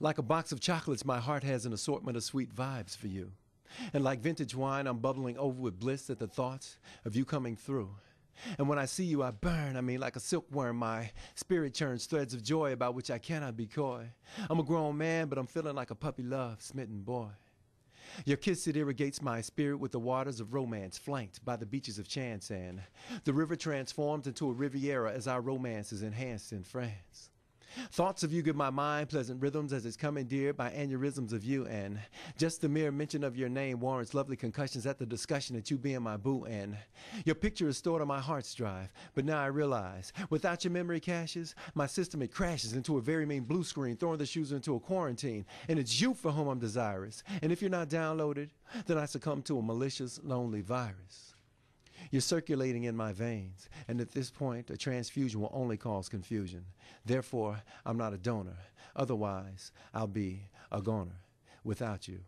Like a box of chocolates, my heart has an assortment of sweet vibes for you. And like vintage wine, I'm bubbling over with bliss at the thought of you coming through. And when I see you, I burn. I mean, like a silkworm, my spirit churns threads of joy about which I cannot be coy. I'm a grown man, but I'm feeling like a puppy love smitten boy. Your kiss, it irrigates my spirit with the waters of romance, flanked by the beaches of chance, and the river transforms into a Riviera as our romance is enhanced in France. Thoughts of you give my mind pleasant rhythms as it's commandeered by aneurysms of you, and just the mere mention of your name warrants lovely concussions at the discussion that you being my boo, and your picture is stored on my heart's drive. But now I realize, without your memory caches, my system it crashes into a very mean blue screen, throwing the shoes into a quarantine, and it's you for whom I'm desirous. And if you're not downloaded, then I succumb to a malicious, lonely virus. You're circulating in my veins, and at this point, a transfusion will only cause confusion. Therefore, I'm not a donor. Otherwise, I'll be a goner without you.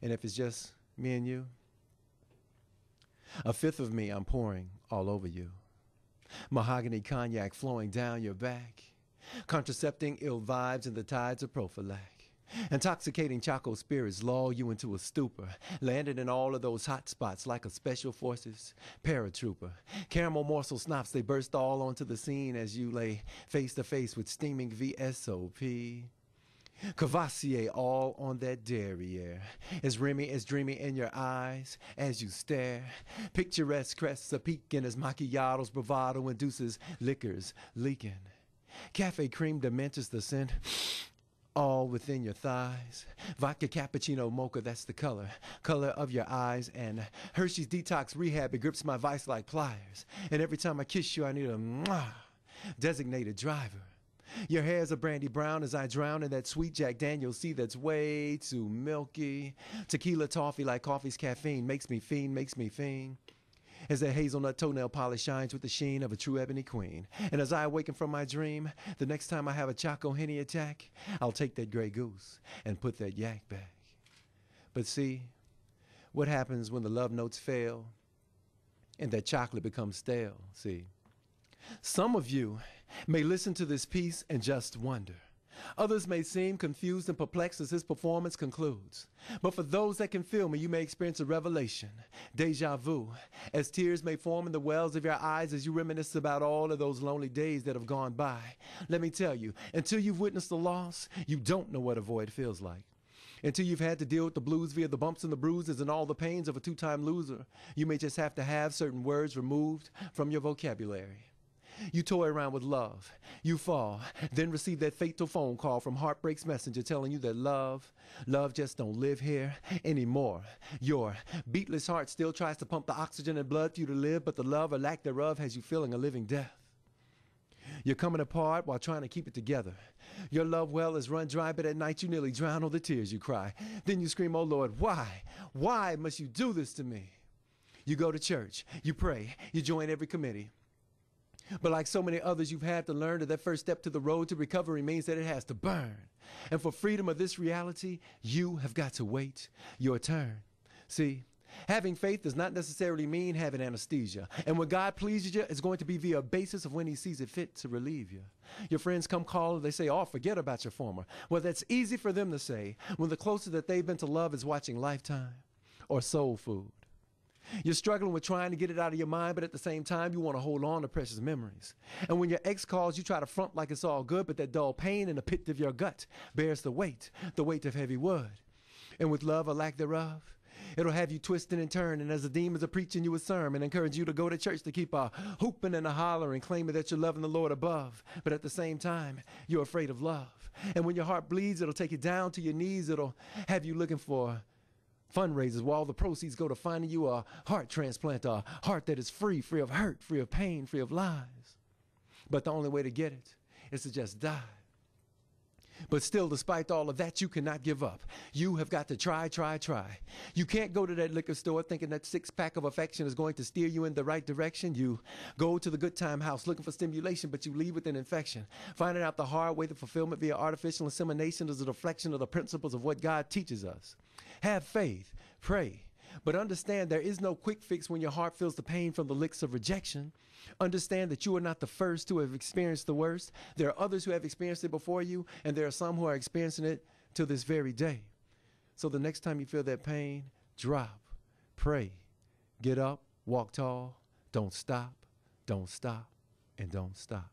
And if it's just me and you, a fifth of me I'm pouring all over you. Mahogany cognac flowing down your back, contracepting ill vibes in the tides of prophylax. Intoxicating Choco spirits lull you into a stupor, landed in all of those hot spots like a special forces paratrooper. Caramel morsel snops, they burst all onto the scene as you lay face to face with steaming VSOP. Cavassier all on that derriere, as Remy is dreamy in your eyes as you stare. Picturesque crests a peeking as macchiato's bravado induces liquors leaking. Cafe cream dementors the scent, all within your thighs. Vodka cappuccino mocha, that's the color of your eyes. And Hershey's detox rehab, it grips my vice like pliers. And every time I kiss you, I need a mwah, designated driver. Your hair's a brandy brown as I drown in that sweet Jack Daniel's sea that's way too milky. Tequila toffee like coffee's caffeine makes me fiend. As that hazelnut toenail polish shines with the sheen of a true ebony queen. And as I awaken from my dream, the next time I have a Choco Henny attack, I'll take that gray goose and put that yak back. But see, what happens when the love notes fail and that chocolate becomes stale? See, some of you may listen to this piece and just wonder. Others may seem confused and perplexed as his performance concludes. But for those that can feel me, you may experience a revelation, deja vu, as tears may form in the wells of your eyes as you reminisce about all of those lonely days that have gone by. Let me tell you, until you've witnessed the loss, you don't know what a void feels like. Until you've had to deal with the blues via the bumps and the bruises and all the pains of a two-time loser, you may just have to have certain words removed from your vocabulary. You toy around with love, you fall, then receive that fatal phone call from Heartbreak's messenger telling you that love just don't live here anymore. Your beatless heart still tries to pump the oxygen and blood for you to live, but the love or lack thereof has you feeling a living death. You're coming apart while trying to keep it together. Your love well is run dry, but at night you nearly drown all the tears you cry. Then you scream, oh Lord, why? Why must you do this to me? You go to church, you pray, you join every committee. But like so many others, you've had to learn that that first step to the road to recovery means that it has to burn. And for freedom of this reality, you have got to wait your turn. See, having faith does not necessarily mean having anesthesia. And when God pleases you, it's going to be via a basis of when he sees it fit to relieve you. Your friends come calling, they say, oh, forget about your former. Well, that's easy for them to say when the closest that they've been to love is watching Lifetime or Soul Food. You're struggling with trying to get it out of your mind, but at the same time, you want to hold on to precious memories. And when your ex calls, you try to front like it's all good, but that dull pain in the pit of your gut bears the weight of heavy wood. And with love or lack thereof, it'll have you twisting and turning as the demons are preaching you a sermon, encourage you to go to church to keep a hooping and a hollering, claiming that you're loving the Lord above. But at the same time, you're afraid of love. And when your heart bleeds, it'll take you down to your knees. It'll have you looking for fundraisers where all the proceeds go to finding you a heart transplant, a heart that is free of hurt, free of pain, free of lies. But the only way to get it is to just die. But still, despite all of that, you cannot give up. You have got to try. You can't go to that liquor store thinking that six-pack of affection is going to steer you in the right direction. You go to the good time house looking for stimulation, but you leave with an infection. Finding out the hard way that fulfillment via artificial insemination is a reflection of the principles of what God teaches us. Have faith, pray, But understand there is no quick fix when your heart feels the pain from the licks of rejection. Understand that you are not the first to have experienced the worst. There are others who have experienced it before you, and there are some who are experiencing it to this very day. So the next time you feel that pain, drop, pray, get up, walk tall, don't stop, and don't stop.